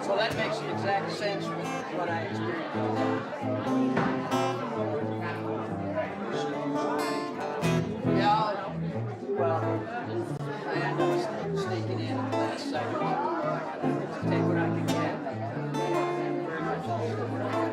So that makes the exact sense with what I experienced. Yeah, well, I end up sneaking in at the last second to take what I can get. Very much also what I got.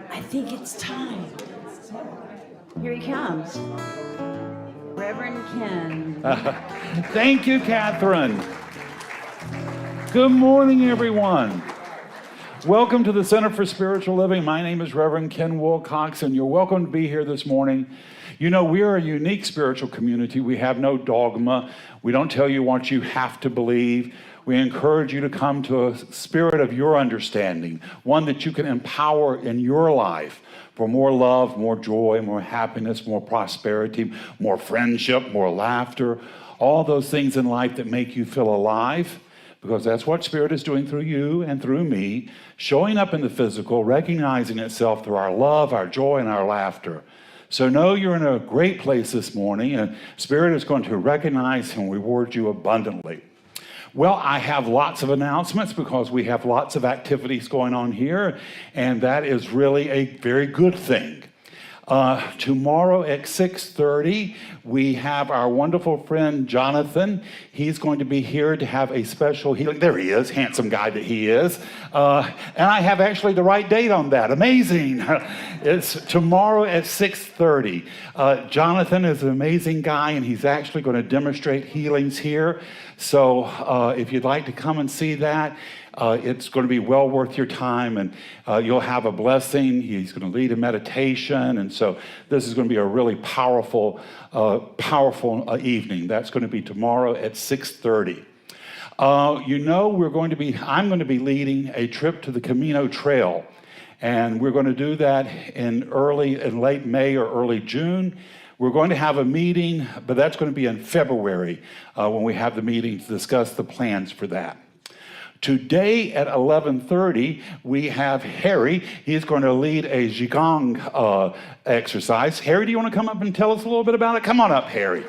I think it's time. Here he comes. Reverend Ken. Thank you, Catherine. Good morning, everyone. Welcome to the Center for Spiritual Living. My name is Reverend Ken Wilcox, and you're welcome to be here this morning. You know, we are a unique spiritual community. We have no dogma. We don't tell you what you have to believe. We encourage you to come to a spirit of your understanding, one that you can empower in your life for more love, more joy, more happiness, more prosperity, more friendship, more laughter, all those things in life that make you feel alive, because that's what Spirit is doing through you and through me, showing up in the physical, recognizing itself through our love, our joy, and our laughter. So know you're in a great place this morning, and Spirit is going to recognize and reward you abundantly. Well, I have lots of announcements because we have lots of activities going on here, and that is really a very good thing. Tomorrow at 6:30, we have our wonderful friend Jonathan. He's going to be here to have a special healing. There he is, handsome guy that he is. And I have actually the right date on that. Amazing. It's tomorrow at 6:30. Jonathan is an amazing guy, and he's actually going to demonstrate healings here. So if you'd like to come and see that, it's going to be well worth your time, and you'll have a blessing. He's going to lead a meditation, and so this is going to be a really powerful evening. That's going to be tomorrow at 6:30. You know, I'm going to be leading a trip to the Camino Trail, and we're going to do that in late May or early June. We're going to have a meeting, but that's going to be in February when we have the meeting to discuss the plans for that. Today at 11:30, we have Harry. He's going to lead a Qigong exercise. Harry, do you want to come up and tell us a little bit about it? Come on up, Harry.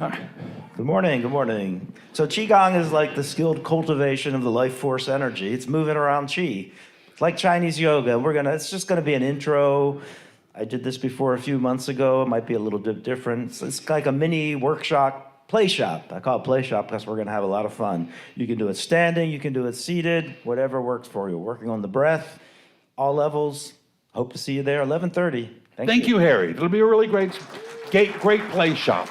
All right. Good morning, good morning. So Qigong is like the skilled cultivation of the life force energy. It's moving around Qi. It's like Chinese yoga. It's just gonna be an intro. I did this before a few months ago. It might be a little bit different. It's like a mini workshop, play shop. I call it play shop because we're gonna have a lot of fun. You can do it standing, you can do it seated, whatever works for you. Working on the breath, all levels. Hope to see you there, 11:30. Thank you, Harry. It'll be a really great play shop.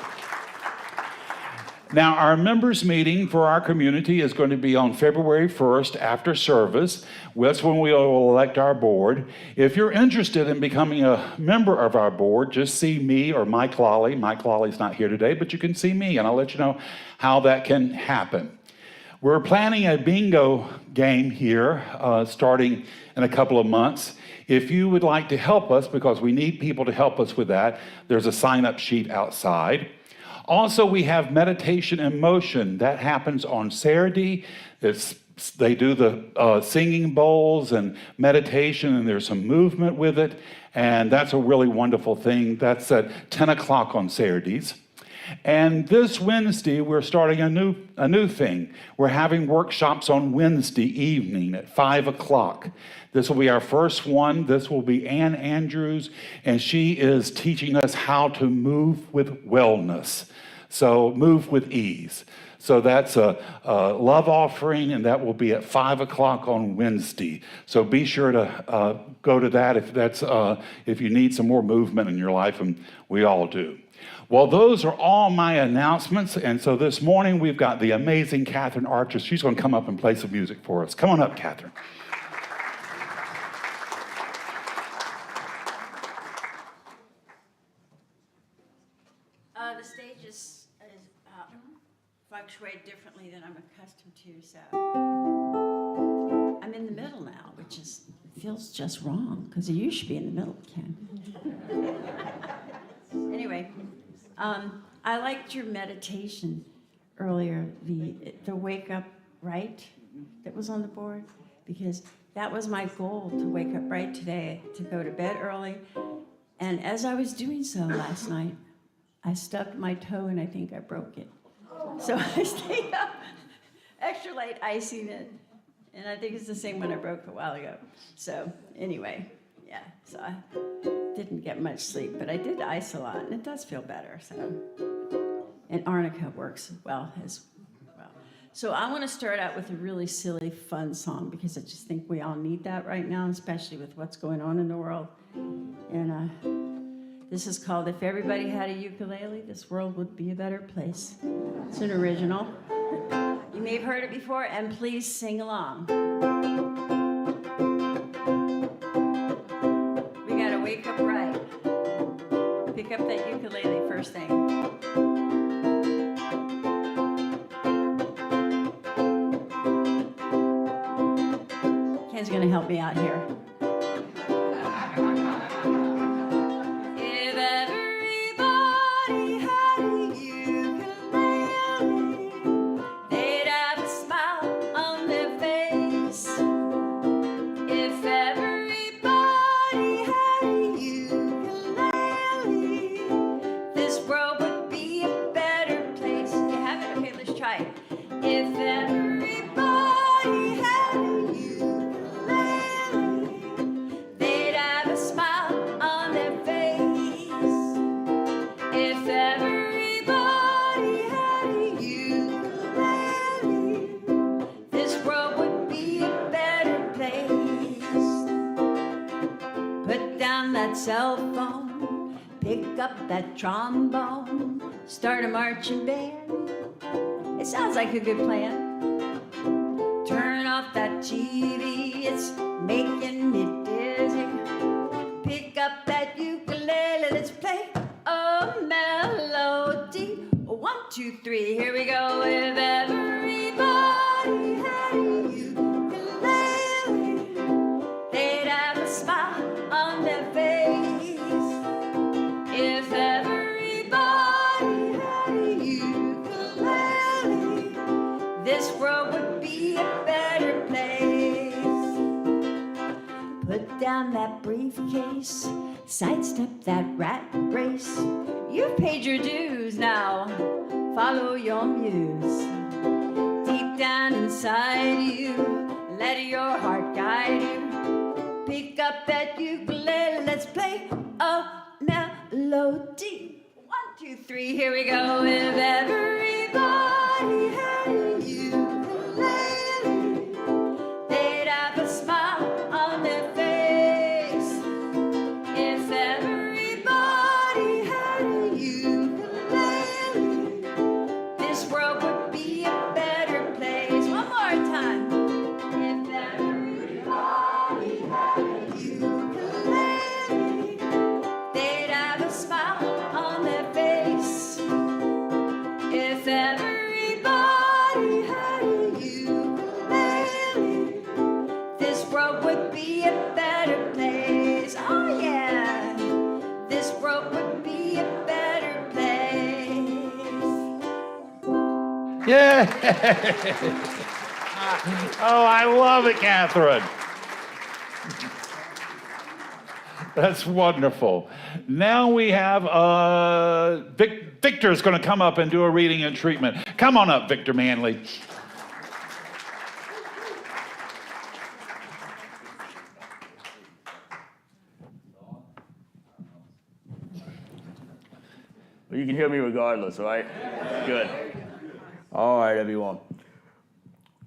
Now, our members meeting for our community is going to be on February 1st after service. That's when we will elect our board. If you're interested in becoming a member of our board, just see me or Mike Lawley. Mike Lawley's not here today, but you can see me, and I'll let you know how that can happen. We're planning a bingo game here starting in a couple of months. If you would like to help us, because we need people to help us with that, there's a sign-up sheet outside. Also, we have meditation in motion. That happens on Saturday. They do the singing bowls and meditation, and there's some movement with it, and that's a really wonderful thing. That's at 10 o'clock on Saturdays. And this Wednesday, we're starting a new thing. We're having workshops on Wednesday evening at 5 o'clock. This will be our first one. This will be Ann Andrews, and she is teaching us how to move with wellness. So move with ease. So that's a love offering, and that will be at 5 o'clock on Wednesday. So be sure to go to that if you need some more movement in your life, and we all do. Well, those are all my announcements, and so this morning we've got the amazing Catherine Archer. She's going to come up and play some music for us. Come on up, Catherine. The stage is fluctuate differently than I'm accustomed to, so I'm in the middle now, which feels just wrong because you should be in the middle, Ken. Anyway, I liked your meditation earlier, the wake up right that was on the board, because that was my goal, to wake up right today, to go to bed early. And as I was doing so last night, I stubbed my toe and I think I broke it. So I stayed up extra late icing it. And I think it's the same one I broke a while ago. So anyway, yeah, so I didn't get much sleep, but I did ice a lot and it does feel better. So, and arnica works well as well. So I want to start out with a really silly, fun song because I just think we all need that right now, especially with what's going on in the world. And this is called If Everybody Had a Ukulele, This World Would Be a Better Place. It's an original. You may have heard it before, and please sing along. We gotta wake up right. Pick up that ukulele first thing. Ken's gonna help me out here. Cell phone, pick up that trombone, start a marching band. It sounds like a good plan. Turn off that TV, it's making me dizzy. Pick up that ukulele, let's play a melody. 1, 2, 3, here we go. If everybody had a ukulele, they'd have a smile on their face. If everybody had a ukulele, this world would be a better place. Put down that briefcase, sidestep that rat race. You've paid your dues, now follow your muse. Deep down inside you, let your heart guide you. Pick up that ukulele, let's play a melody. 1, 2, 3, here we go. If everybody had a ukulele, they'd have a smile on their face. If everybody had a ukulele, this world would be a better place. One more time. If everybody had a ukulele, they'd have a smile on their face. If everybody had a ukulele, this world would be a better place. Oh yeah, this world would be a better place. Yay! Oh, I love it, Catherine. That's wonderful. Now we have Victor's going to come up and do a reading and treatment. Come on up, Victor Manley. But you can hear me regardless, right? Good. All right, everyone.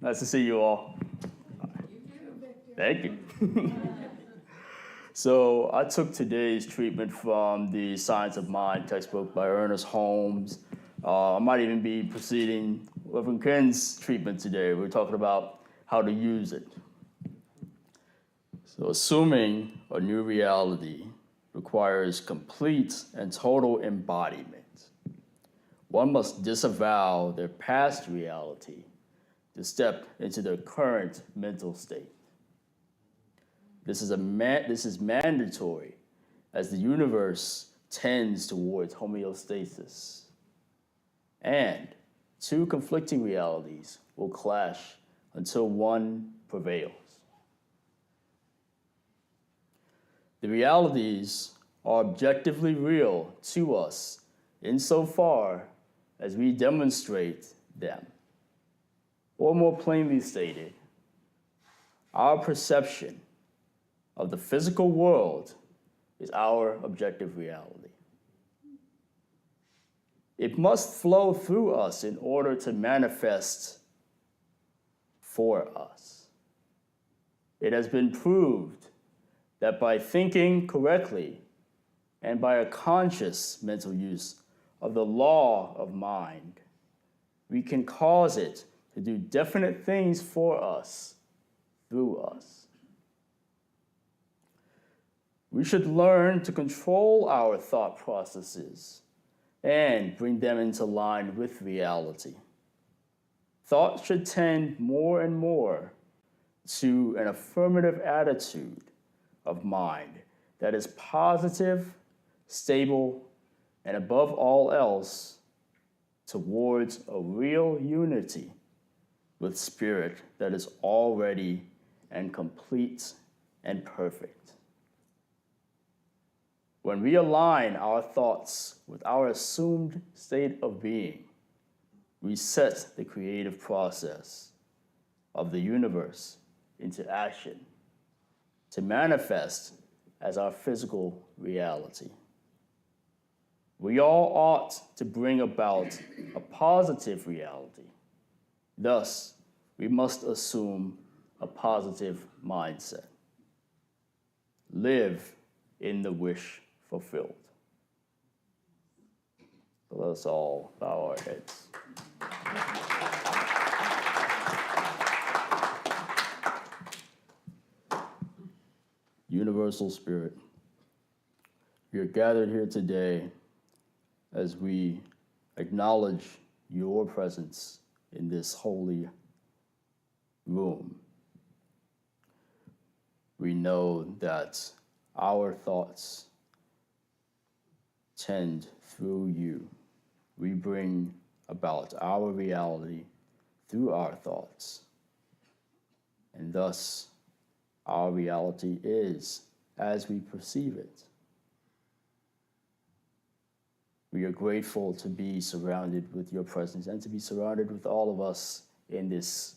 Nice to see you all. Thank you. So I took today's treatment from the Science of Mind textbook by Ernest Holmes. I might even be proceeding Reverend Ken's treatment today. We're talking about how to use it. So assuming a new reality requires complete and total embodiment. One must disavow their past reality to step into their current mental state. This is mandatory as the universe tends towards homeostasis. And two conflicting realities will clash until one prevails. The realities are objectively real to us insofar as we demonstrate them. Or more plainly stated, our perception of the physical world is our objective reality. It must flow through us in order to manifest for us. It has been proved that by thinking correctly and by a conscious mental use of the law of mind, we can cause it to do definite things for us, through us. We should learn to control our thought processes and bring them into line with reality. Thought should tend more and more to an affirmative attitude of mind that is positive, stable, and above all else, towards a real unity with spirit that is already and complete and perfect. When we align our thoughts with our assumed state of being, we set the creative process of the universe into action to manifest as our physical reality. We all ought to bring about a positive reality. Thus, we must assume a positive mindset. Live in the wish fulfilled. So let us all bow our heads. Universal Spirit, we are gathered here today as we acknowledge your presence in this holy room. We know that our thoughts tend through you. We bring about our reality through our thoughts. And thus, our reality is as we perceive it. We are grateful to be surrounded with your presence and to be surrounded with all of us in this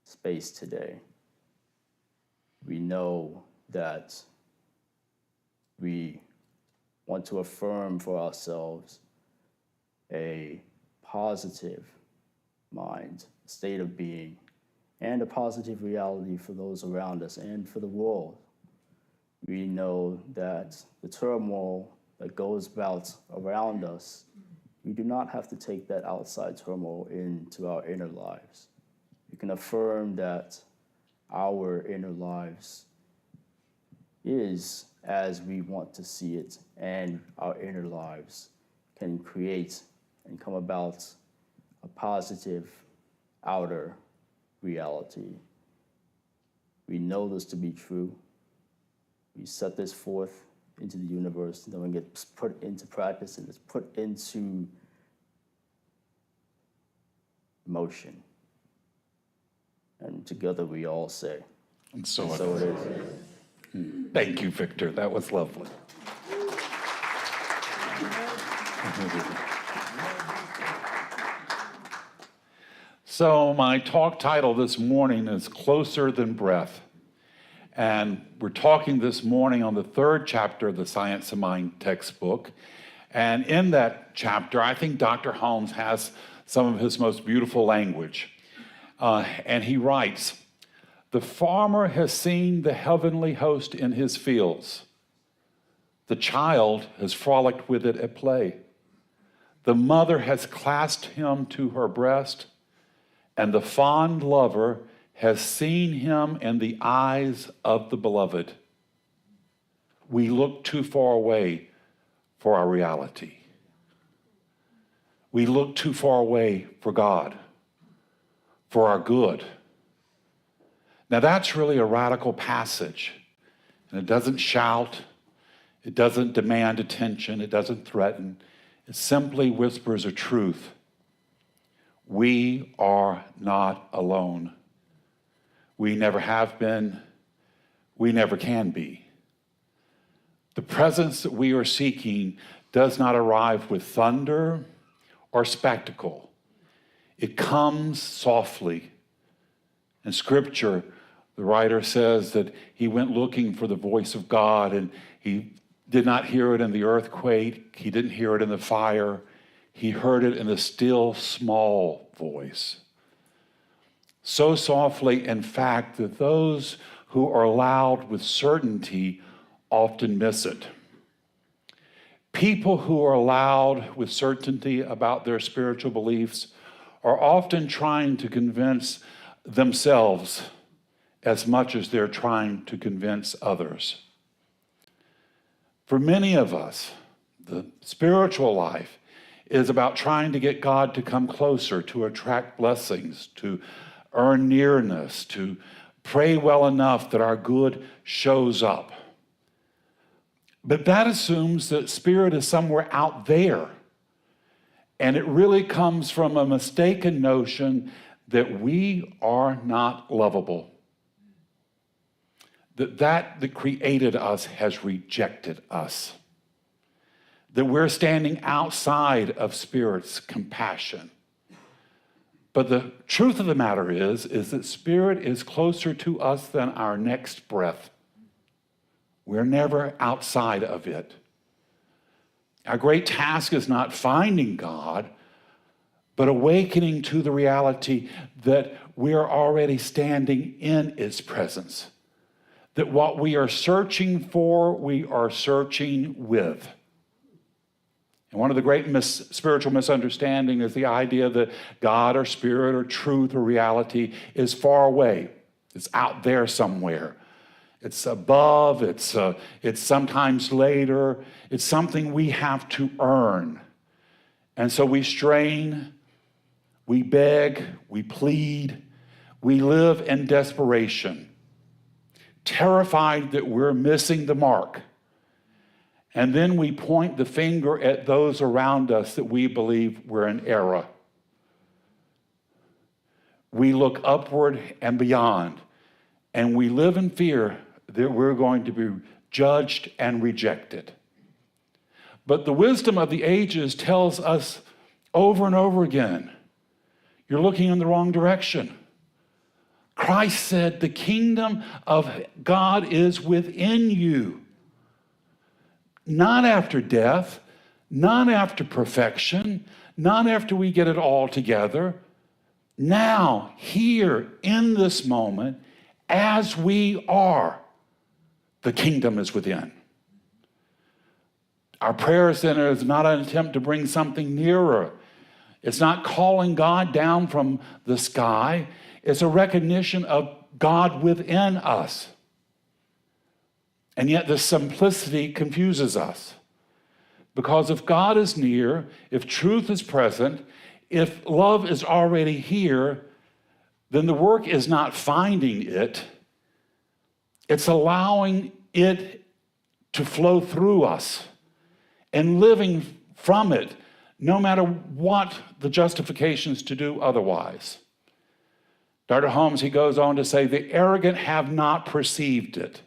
space today. We know that we want to affirm for ourselves a positive mind, state of being, and a positive reality for those around us and for the world. We know that the turmoil that goes about around us, we do not have to take that outside turmoil into our inner lives. We can affirm that our inner lives is as we want to see it, and our inner lives can create and come about a positive outer reality. We know this to be true. We set this forth into the universe, and then when it gets put into practice and it's put into motion. And together we all say, And so it is. Thank you, Victor. That was lovely. So my talk title this morning is Closer Than Breath. And we're talking this morning on the third chapter of the Science of Mind textbook. And in that chapter, I think Dr. Holmes has some of his most beautiful language. And he writes, "The farmer has seen the heavenly host in his fields. The child has frolicked with it at play. The mother has clasped him to her breast, and the fond lover has seen him in the eyes of the beloved. We look too far away for our reality. We look too far away for God, for our good." Now that's really a radical passage, and it doesn't shout, it doesn't demand attention, it doesn't threaten, it simply whispers a truth. We are not alone. We never have been, we never can be. The presence that we are seeking does not arrive with thunder or spectacle. It comes softly. In Scripture, the writer says that he went looking for the voice of God, and he did not hear it in the earthquake. He didn't hear it in the fire. He heard it in the still, small voice. So softly, in fact, that those who are loud with certainty often miss it. People who are loud with certainty about their spiritual beliefs are often trying to convince themselves as much as they're trying to convince others. For many of us, the spiritual life is about trying to get God to come closer, to attract blessings, to earn nearness, to pray well enough that our good shows up. But that assumes that spirit is somewhere out there. And it really comes from a mistaken notion that we are not lovable. That created us has rejected us. That we're standing outside of Spirit's compassion. But the truth of the matter is that Spirit is closer to us than our next breath. We're never outside of it. Our great task is not finding God, but awakening to the reality that we are already standing in His presence. That what we are searching for, we are searching with. And one of the great spiritual misunderstandings is the idea that God or spirit or truth or reality is far away. It's out there somewhere. It's above, it's sometimes later. It's something we have to earn. And so we strain, we beg, we plead, we live in desperation, terrified that we're missing the mark. And then we point the finger at those around us that we believe we're in error. We look upward and beyond, and we live in fear that we're going to be judged and rejected. But the wisdom of the ages tells us over and over again, you're looking in the wrong direction. Christ said, the kingdom of God is within you. Not after death, not after perfection, not after we get it all together. Now, here, in this moment, as we are, the kingdom is within. Our prayer center is not an attempt to bring something nearer. It's not calling God down from the sky. It's a recognition of God within us. And yet the simplicity confuses us. Because if God is near, if truth is present, if love is already here, then the work is not finding it. It's allowing it to flow through us and living from it, no matter what the justifications to do otherwise. Dr. Holmes, he goes on to say, the arrogant have not perceived it.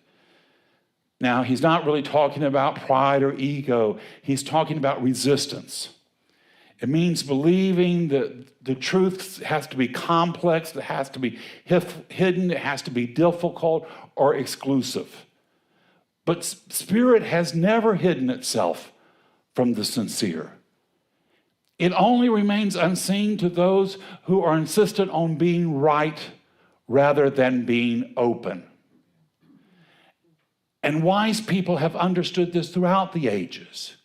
Now, he's not really talking about pride or ego. He's talking about resistance. It means believing that the truth has to be complex, it has to be hidden, it has to be difficult or exclusive. But spirit has never hidden itself from the sincere. It only remains unseen to those who are insistent on being right rather than being open. And wise people have understood this throughout the ages.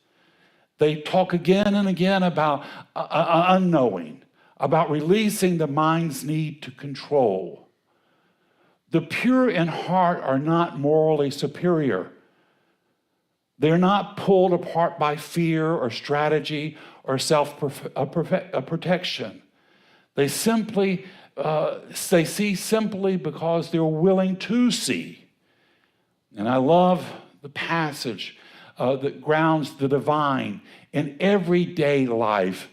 They talk again and again about unknowing, about releasing the mind's need to control. The pure in heart are not morally superior. They're not pulled apart by fear or strategy or self-protection. They see simply because they're willing to see. And I love the passage that grounds the divine in everyday life,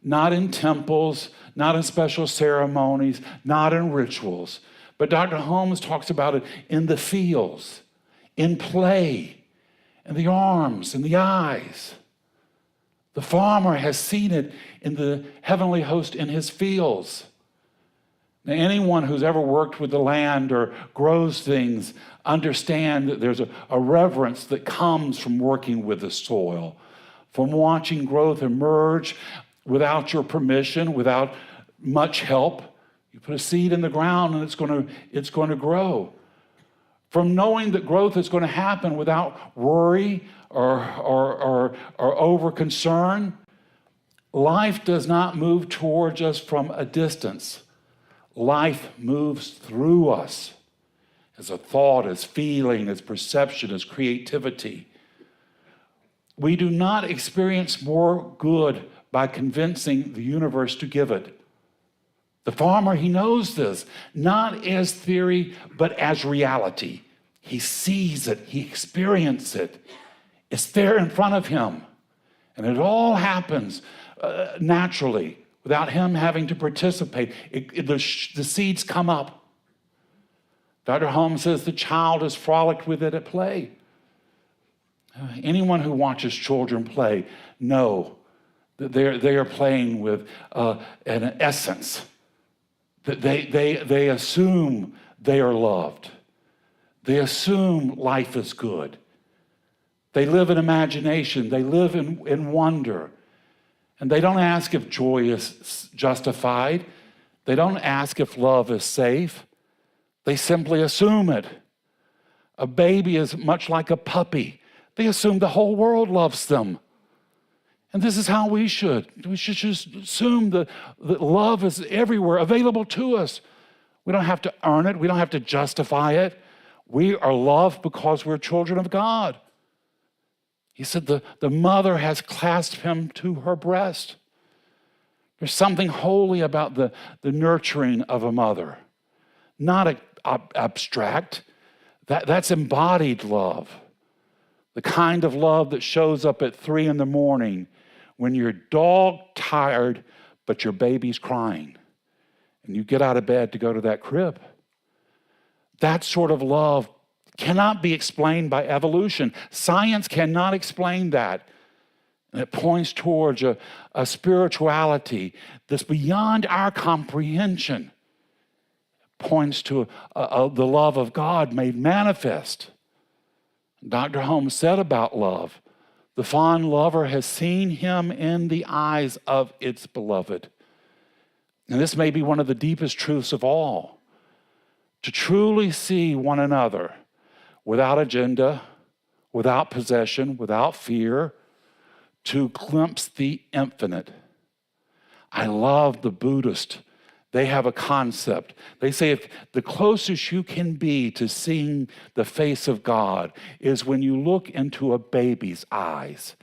not in temples, not in special ceremonies, not in rituals. But Dr. Holmes talks about it in the fields, in play, in the arms, in the eyes. The farmer has seen it in the heavenly host in his fields. Now, anyone who's ever worked with the land or grows things understand that there's a reverence that comes from working with the soil, from watching growth emerge without your permission, without much help. You put a seed in the ground and it's going to grow. From knowing that growth is going to happen without worry or over concern. Life does not move towards us from a distance. Life moves through us as a thought, as feeling, as perception, as creativity. We do not experience more good by convincing the universe to give it. The farmer, he knows this, not as theory, but as reality. He sees it, he experiences it. It's there in front of him. And it all happens naturally, without him having to participate. The seeds come up. Dr. Holmes says the child has frolicked with it at play. Anyone who watches children play know that they are playing with an essence. That they assume they are loved. They assume life is good. They live in imagination. They live in wonder. And they don't ask if joy is justified. They don't ask if love is safe. They simply assume it. A baby is much like a puppy. They assume the whole world loves them. And this is how we should. We should just assume that love is everywhere, available to us. We don't have to earn it. We don't have to justify it. We are loved because we're children of God. He said the mother has clasped him to her breast. There's something holy about the nurturing of a mother. Not abstract. That's embodied love. The kind of love that shows up at 3 a.m. when you're dog tired, but your baby's crying. And you get out of bed to go to that crib. That sort of love cannot be explained by evolution. Science cannot explain that. And it points towards a spirituality that's beyond our comprehension. It points to the love of God made manifest. Dr. Holmes said about love, the fond lover has seen him in the eyes of its beloved. And this may be one of the deepest truths of all. To truly see one another without agenda, without possession, without fear, to glimpse the infinite. I love the Buddhist. They have a concept. They say if the closest you can be to seeing the face of God is when you look into a baby's eyes,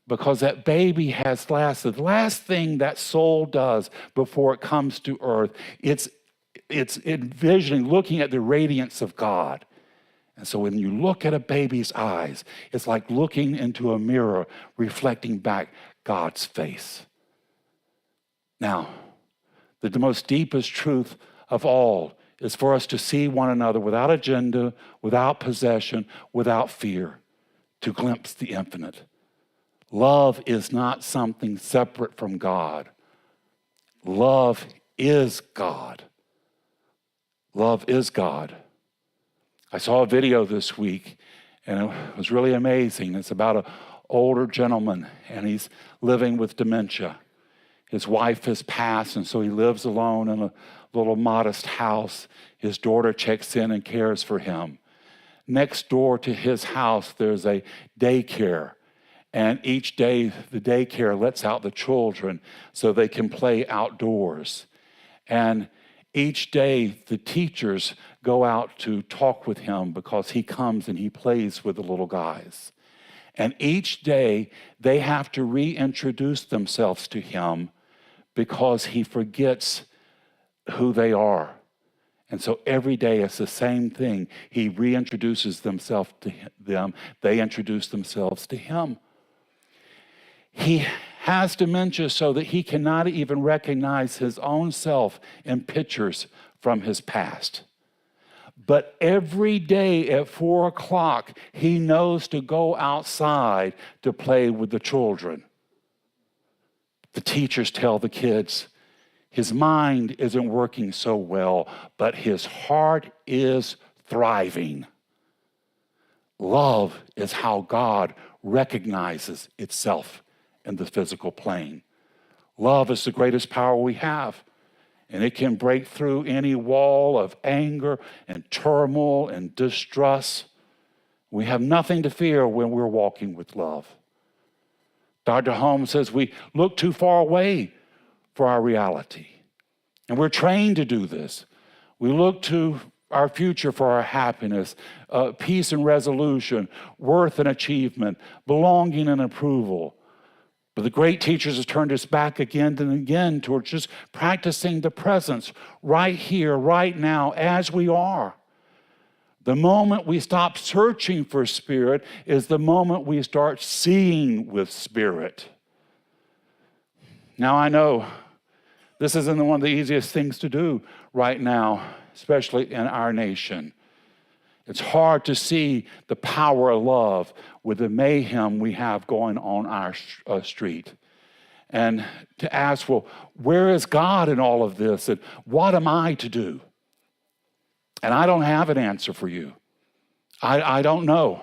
because that baby has the last thing that soul does before it comes to earth, it's envisioning, looking at the radiance of God. And so when you look at a baby's eyes, it's like looking into a mirror, reflecting back God's face. Now, the most deepest truth of all is for us to see one another without agenda, without possession, without fear, to glimpse the infinite. Love is not something separate from God. Love is God. Love is God. I saw a video this week, and it was really amazing. It's about an older gentleman, and he's living with dementia. His wife has passed, and so he lives alone in a little modest house. His daughter checks in and cares for him. Next door to his house, there's a daycare. And each day, the daycare lets out the children so they can play outdoors. And each day, the teachers go out to talk with him because he comes and he plays with the little guys. And each day, they have to reintroduce themselves to him because he forgets who they are. And so every day it's the same thing. He reintroduces himself to them. They introduce themselves to him. He has dementia so that he cannot even recognize his own self in pictures from his past. But every day at 4 o'clock, he knows to go outside to play with the children. The teachers tell the kids, his mind isn't working so well, but his heart is thriving. Love is how God recognizes itself in the physical plane. Love is the greatest power we have, and it can break through any wall of anger and turmoil and distrust. We have nothing to fear when we're walking with love. Dr. Holmes says we look too far away for our reality, and we're trained to do this. We look to our future for our happiness, peace and resolution, worth and achievement, belonging and approval. But the great teachers have turned us back again and again towards just practicing the presence right here, right now, as we are. The moment we stop searching for Spirit is the moment we start seeing with Spirit. Now, I know this isn't one of the easiest things to do right now, especially in our nation. It's hard to see the power of love with the mayhem we have going on our street. And to ask, well, where is God in all of this? And what am I to do? And I don't have an answer for you. I don't know.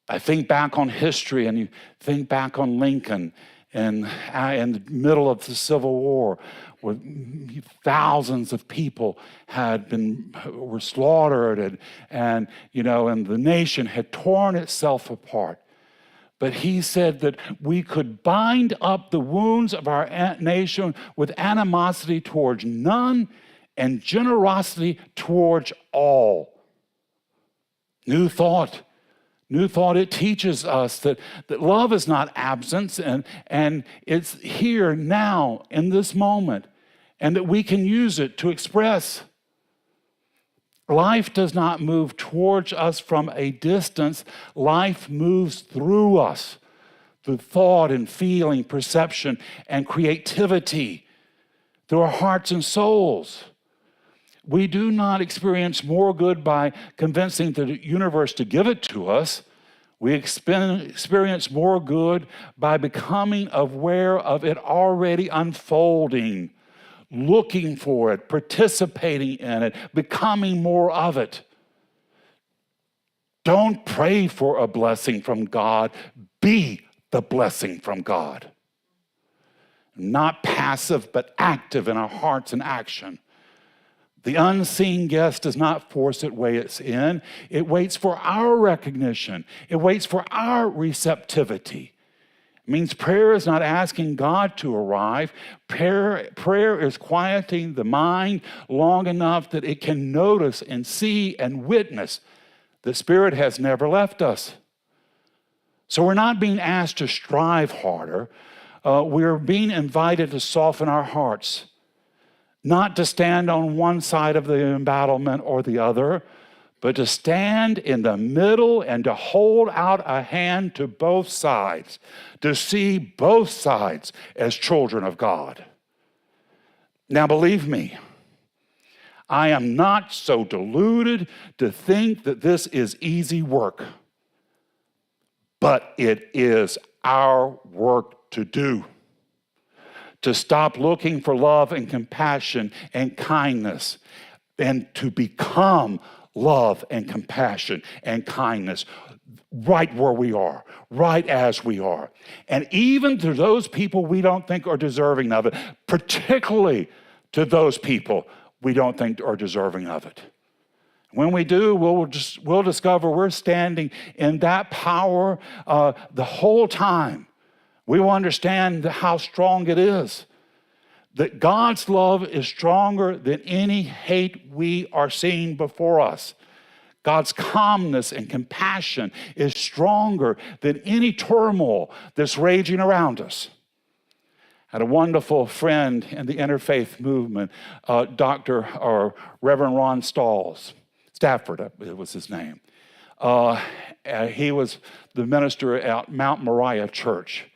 I think back on history, and you think back on Lincoln and in the middle of the Civil War, where thousands of people were slaughtered, and the nation had torn itself apart. But he said that we could bind up the wounds of our nation with animosity towards none and generosity towards all. New thought, it teaches us that love is not absence, and it's here now in this moment, and that we can use it to express. Life does not move towards us from a distance. Life moves through us, through thought and feeling, perception, and creativity, through our hearts and souls. We do not experience more good by convincing the universe to give it to us. We experience more good by becoming aware of it already unfolding, looking for it, participating in it, becoming more of it. Don't pray for a blessing from God. Be the blessing from God. Not passive, but active in our hearts and action. The unseen guest does not force its way in. It waits for our recognition. It waits for our receptivity. It means prayer is not asking God to arrive. Prayer is quieting the mind long enough that it can notice and see and witness the Spirit has never left us. So we're not being asked to strive harder. We're being invited to soften our hearts. Not to stand on one side of the embattlement or the other, but to stand in the middle and to hold out a hand to both sides, to see both sides as children of God. Now, believe me, I am not so deluded to think that this is easy work, but it is our work to do. To stop looking for love and compassion and kindness, and to become love and compassion and kindness right where we are, right as we are. And even to those people we don't think are deserving of it, particularly to those people we don't think are deserving of it. When we do, we'll discover we're standing in that power the whole time. We will understand how strong it is. That God's love is stronger than any hate we are seeing before us. God's calmness and compassion is stronger than any turmoil that's raging around us. I had a wonderful friend in the interfaith movement, Reverend Ron Stafford was his name. He was the minister at Mount Moriah Church.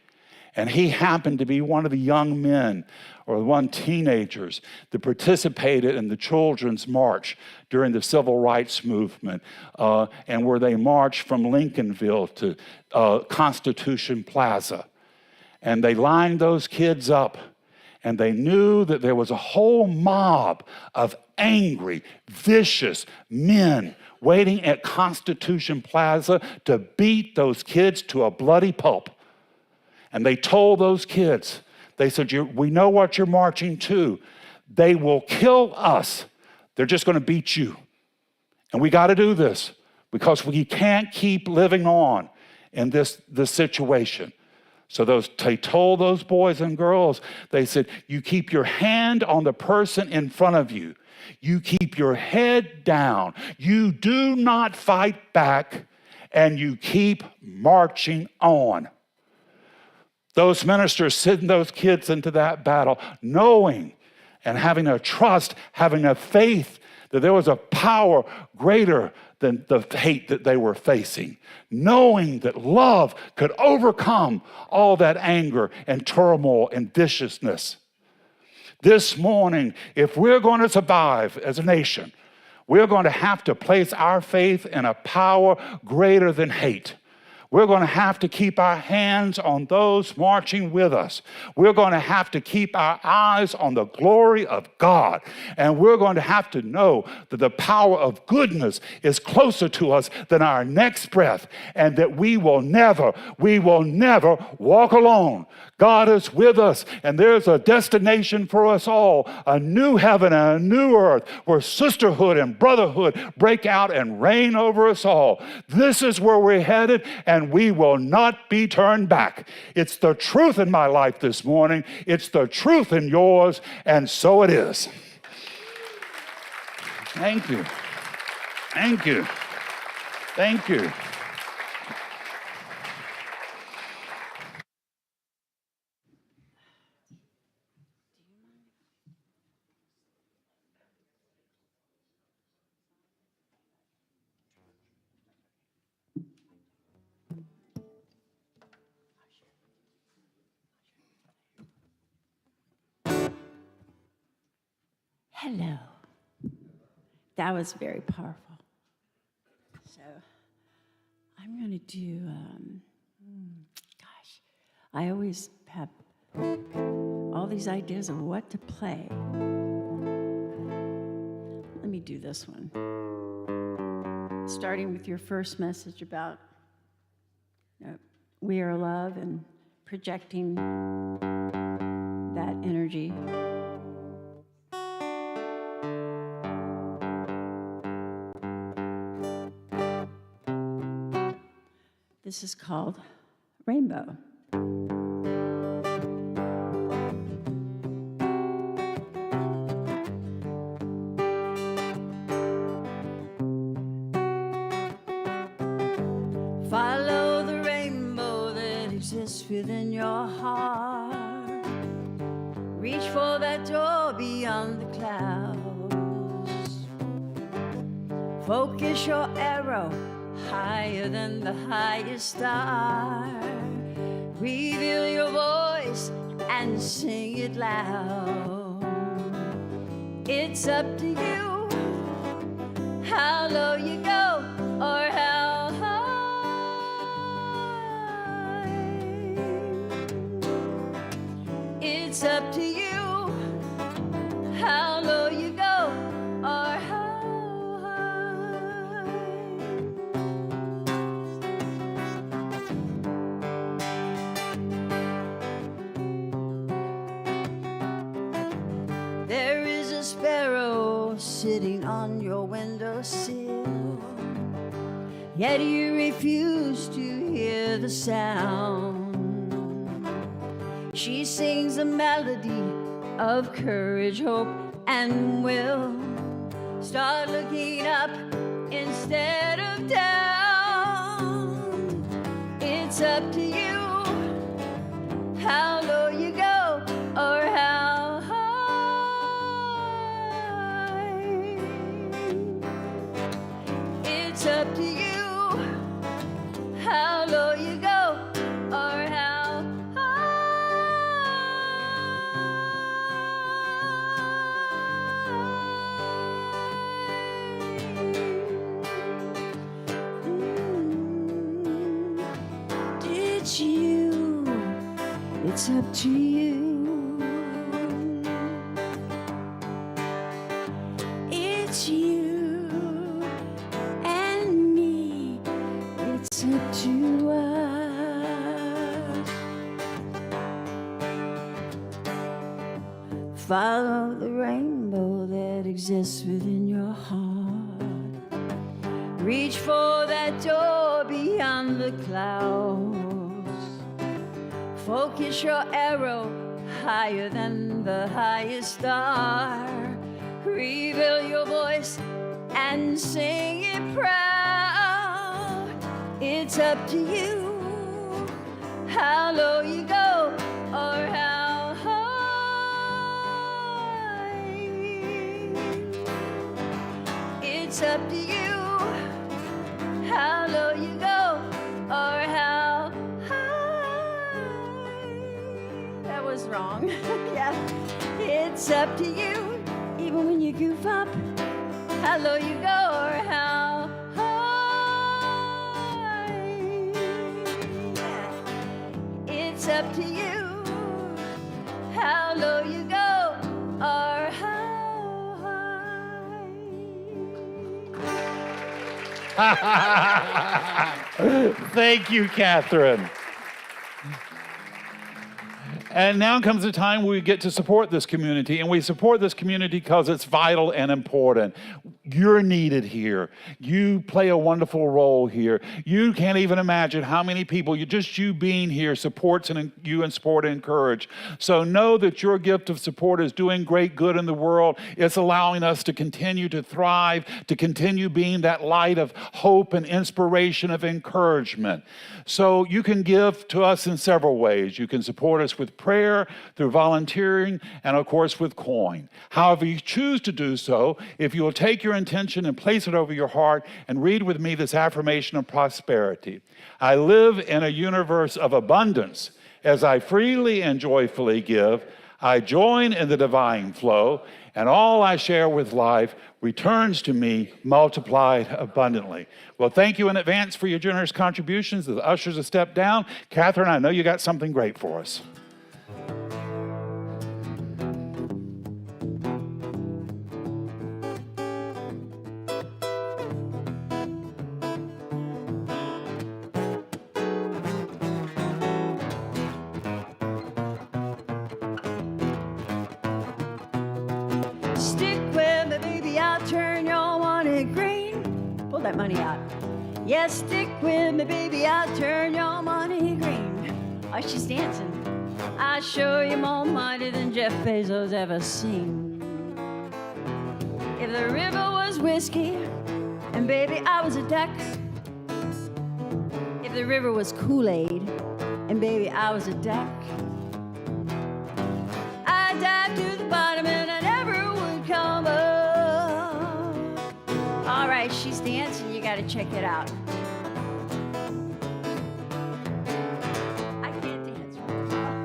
And he happened to be one of the young men or one teenagers that participated in the Children's March during the Civil Rights Movement, and where they marched from Lincolnville to Constitution Plaza. And they lined those kids up, and they knew that there was a whole mob of angry, vicious men waiting at Constitution Plaza to beat those kids to a bloody pulp. And they told those kids, they said, we know what you're marching to. They will kill us. They're just going to beat you. And we got to do this because we can't keep living on in this situation. So they told those boys and girls, they said, you keep your hand on the person in front of you. You keep your head down. You do not fight back, and you keep marching on. Those ministers sending those kids into that battle, knowing and having a trust, having a faith that there was a power greater than the hate that they were facing, knowing that love could overcome all that anger and turmoil and viciousness. This morning, if we're going to survive as a nation, we're going to have to place our faith in a power greater than hate. We're going to have to keep our hands on those marching with us. We're going to have to keep our eyes on the glory of God. And we're going to have to know that the power of goodness is closer to us than our next breath, and that we will never walk alone. God is with us, and there's a destination for us all, a new heaven and a new earth where sisterhood and brotherhood break out and reign over us all. This is where we're headed, and we will not be turned back. It's the truth in my life this morning. It's the truth in yours, and so it is. Thank you. Thank you. Thank you. Hello. That was very powerful. So I'm going to do, I always have all these ideas of what to play. Let me do this one. Starting with your first message about we are love and projecting that energy. This is called Rainbow. Follow the rainbow that exists within your heart. Reach for that door beyond the clouds. Focus your arrow higher than the highest star. Reveal your voice and sing it loud. It's up to you how low you go or how high. It's up to you how low you go or how high. There is a sparrow sitting on your windowsill, yet you refuse to hear the sound. She sings a melody of courage, hope, and will. Start looking up instead of down. It's up to you how low you go or how high. It's up to you how low you go or how it's up to you. It's you and me. It's up to us. Follow the rainbow that exists within your heart. Reach for that door beyond the clouds. Focus your arrow higher than the highest star. Reveal your voice and sing it proud. It's up to you how low you go or how high. It's up to you how low you go or how that was wrong. Yeah. It's up to you, even when you goof up, how low you go or how high. Yeah. It's up to you, how low you go or how high. Thank you, Catherine. And now comes the time we get to support this community, and we support this community because it's vital and important. You're needed here. You play a wonderful role here. You can't even imagine how many people, just you being here supports you and support and encourage. So know that your gift of support is doing great good in the world. It's allowing us to continue to thrive, to continue being that light of hope and inspiration of encouragement. So you can give to us in several ways. You can support us with prayer, through volunteering, and of course with coin. However you choose to do so, if you will take your intention and place it over your heart and read with me this affirmation of prosperity. I live in a universe of abundance. As I freely and joyfully give, I join in the divine flow, and all I share with life returns to me multiplied abundantly. Well, thank you in advance for your generous contributions. The ushers have stepped down. Catherine, I know you got something great for us. Stick with me, baby, I'll turn your money green. Pull that money out. Yes, stick with me, baby, I'll turn your money green. Oh, she's dancing. I'll show you more money than Jeff Bezos ever seen. If the river was whiskey, and baby, I was a duck. If the river was Kool-Aid, and baby, I was a duck. I'd dive to the bottom and I never would come up. All right, she's dancing. You gotta check it out. I can't dance right now.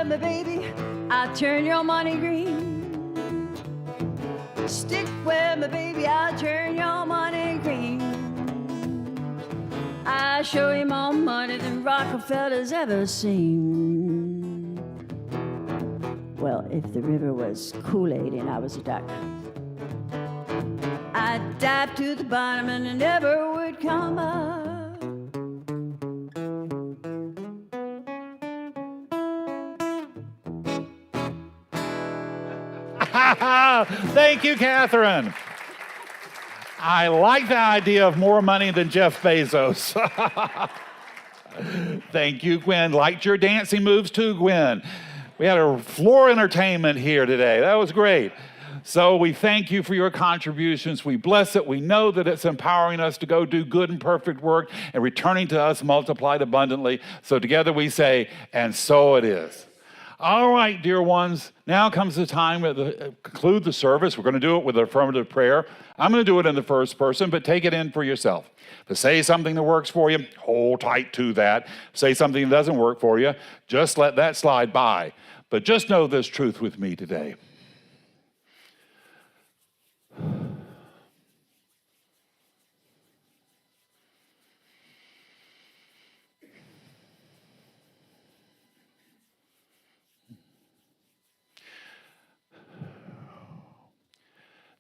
with me, baby, I'll turn your money green. Stick with me, baby, I'll turn your money green. I'll show you more money than Rockefeller's ever seen. Well, if the river was Kool-Aid and I was a duck, I'd dive to the bottom and I never would come up. Thank you, Catherine. I like the idea of more money than Jeff Bezos. Thank you, Gwen. Liked your dancing moves too, Gwen. We had a floor entertainment here today. That was great. So we thank you for your contributions. We bless it. We know that it's empowering us to go do good and perfect work and returning to us multiplied abundantly. So together we say, and so it is. All right, dear ones, now comes the time to conclude the service. We're going to do it with an affirmative prayer. I'm going to do it in the first person, but take it in for yourself. To say something that works for you, hold tight to that. Say something that doesn't work for you, just let that slide by. But just know this truth with me today.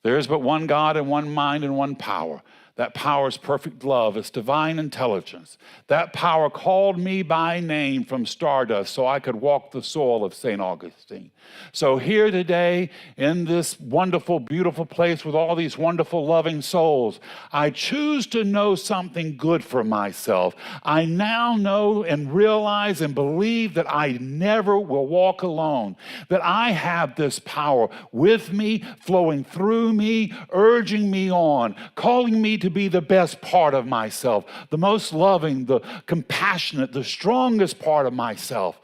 There is but one God and one mind and one power. That power is perfect love. It's divine intelligence. That power called me by name from stardust so I could walk the soil of St. Augustine. So here today in this wonderful, beautiful place with all these wonderful, loving souls, I choose to know something good for myself. I now know and realize and believe that I never will walk alone, that I have this power with me, flowing through me, urging me on, calling me to be the best part of myself, the most loving, the compassionate, the strongest part of myself.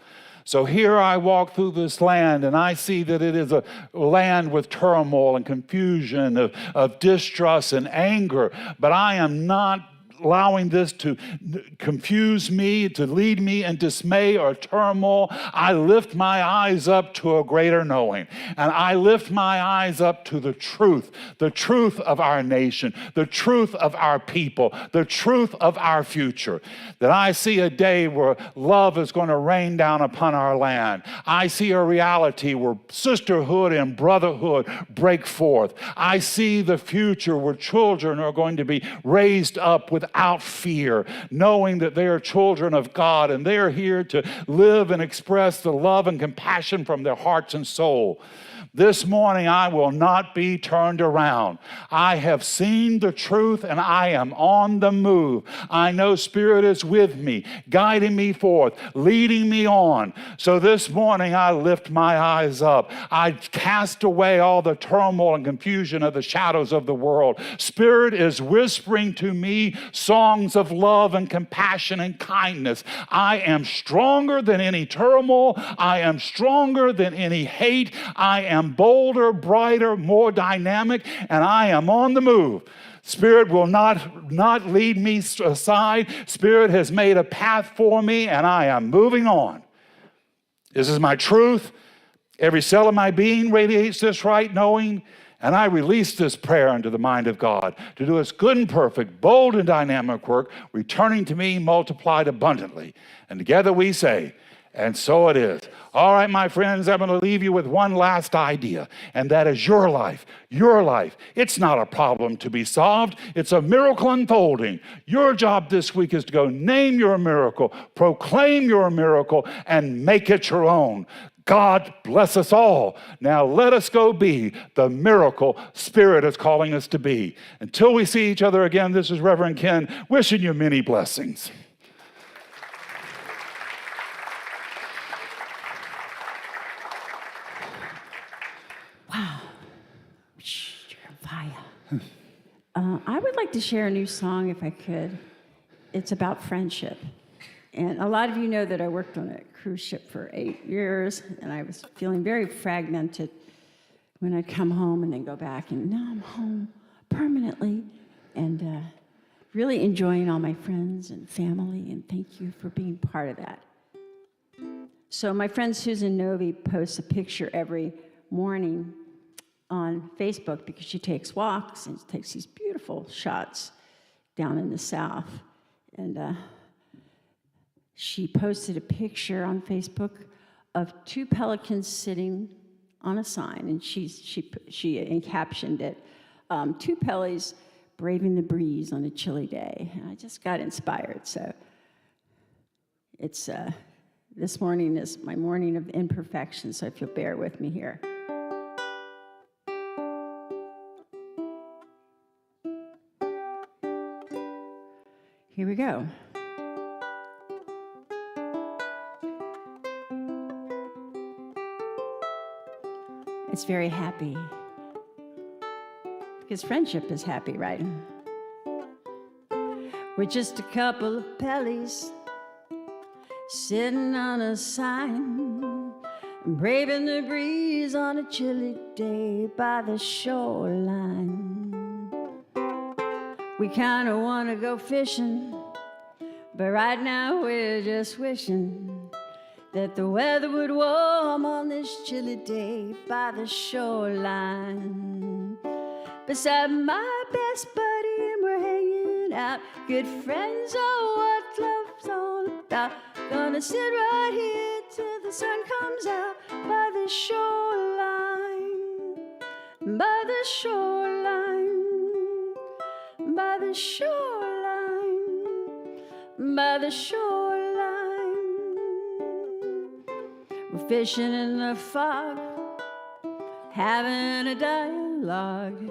So here I walk through this land and I see that it is a land with turmoil and confusion, of distrust and anger, but I am not allowing this to confuse me, to lead me in dismay or turmoil. I lift my eyes up to a greater knowing. And I lift my eyes up to the truth of our nation, the truth of our people, the truth of our future. That I see a day where love is going to rain down upon our land. I see a reality where sisterhood and brotherhood break forth. I see the future where children are going to be raised up without fear, knowing that they are children of God and they are here to live and express the love and compassion from their hearts and soul. This morning, I will not be turned around. I have seen the truth and I am on the move. I know Spirit is with me, guiding me forth, leading me on. So this morning, I lift my eyes up. I cast away all the turmoil and confusion of the shadows of the world. Spirit is whispering to me songs of love and compassion and kindness. I am stronger than any turmoil. I am stronger than any hate. I am bolder, brighter, more dynamic, and I am on the move. Spirit will not lead me aside. Spirit has made a path for me, and I am moving on. This is my truth. Every cell of my being radiates this right knowing, and I release this prayer into the mind of God to do its good and perfect, bold and dynamic work, returning to me multiplied abundantly. And together we say, and so it is. All right, my friends, I'm going to leave you with one last idea, and that is your life. Your life. It's not a problem to be solved. It's a miracle unfolding. Your job this week is to go name your miracle, proclaim your miracle, and make it your own. God bless us all. Now let us go be the miracle Spirit is calling us to be. Until we see each other again, this is Reverend Ken wishing you many blessings. Wow. Fire. I would like to share a new song if I could. It's about friendship. And a lot of you know that I worked on a cruise ship for 8 years, and I was feeling very fragmented when I'd come home and then go back. And now I'm home permanently and really enjoying all my friends and family, and thank you for being part of that. So my friend Susan Novi posts a picture every morning on Facebook because she takes walks and takes these beautiful shots down in the South. And she posted a picture on Facebook of two pelicans sitting on a sign, and she captioned it, two pellies braving the breeze on a chilly day. And I just got inspired, so it's, this morning is my morning of imperfection, so if you'll bear with me here. Here we go. It's very happy. Because friendship is happy, right? We're just a couple of pellies sitting on a sign, braving the breeze on a chilly day by the shoreline. We kind of want to go fishing, but right now we're just wishing that the weather would warm on this chilly day by the shoreline. Beside my best buddy, and we're hanging out, good friends, oh, what love's all about. Gonna sit right here till the sun comes out by the shoreline, by the shoreline, by the shoreline, by the shoreline. We're fishing in the fog, having a dialogue,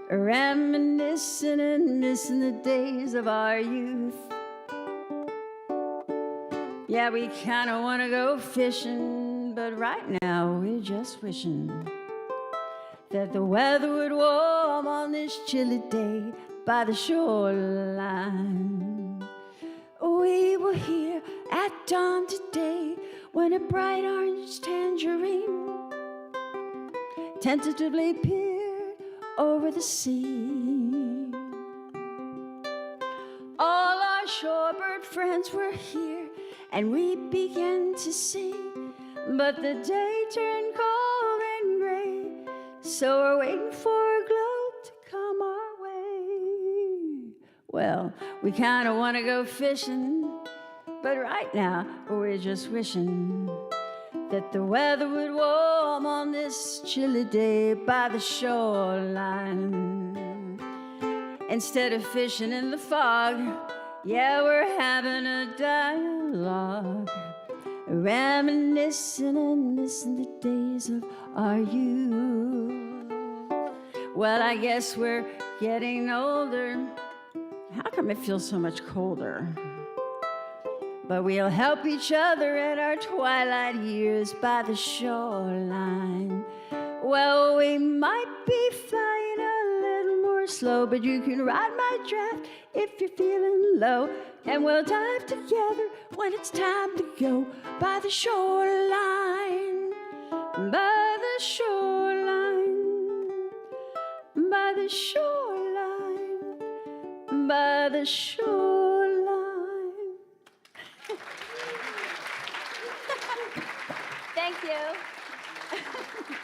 reminiscing and missing the days of our youth. Yeah, we kind of want to go fishing, but right now we're just wishing that the weather would warm on this chilly day by the shoreline. We were here at dawn today when a bright orange tangerine tentatively peered over the sea. All our shorebird friends were here, and we began to sing, but the day turned cold and gray, so we're waiting for a glow to come our way. Well, we kind of want to go fishing, but right now we're just wishing that the weather would warm on this chilly day by the shoreline. Instead of fishing in the fog, yeah, we're having a dialogue, reminiscing and missing the days of our youth. Well, I guess we're getting older. How come it feels so much colder? But we'll help each other in our twilight years by the shoreline. Well, we might be flying a little more slow, but you can ride my draft if you're feeling low. And we'll dive together when it's time to go by the shoreline, by the shoreline, by the shoreline, by the shoreline. Thank you.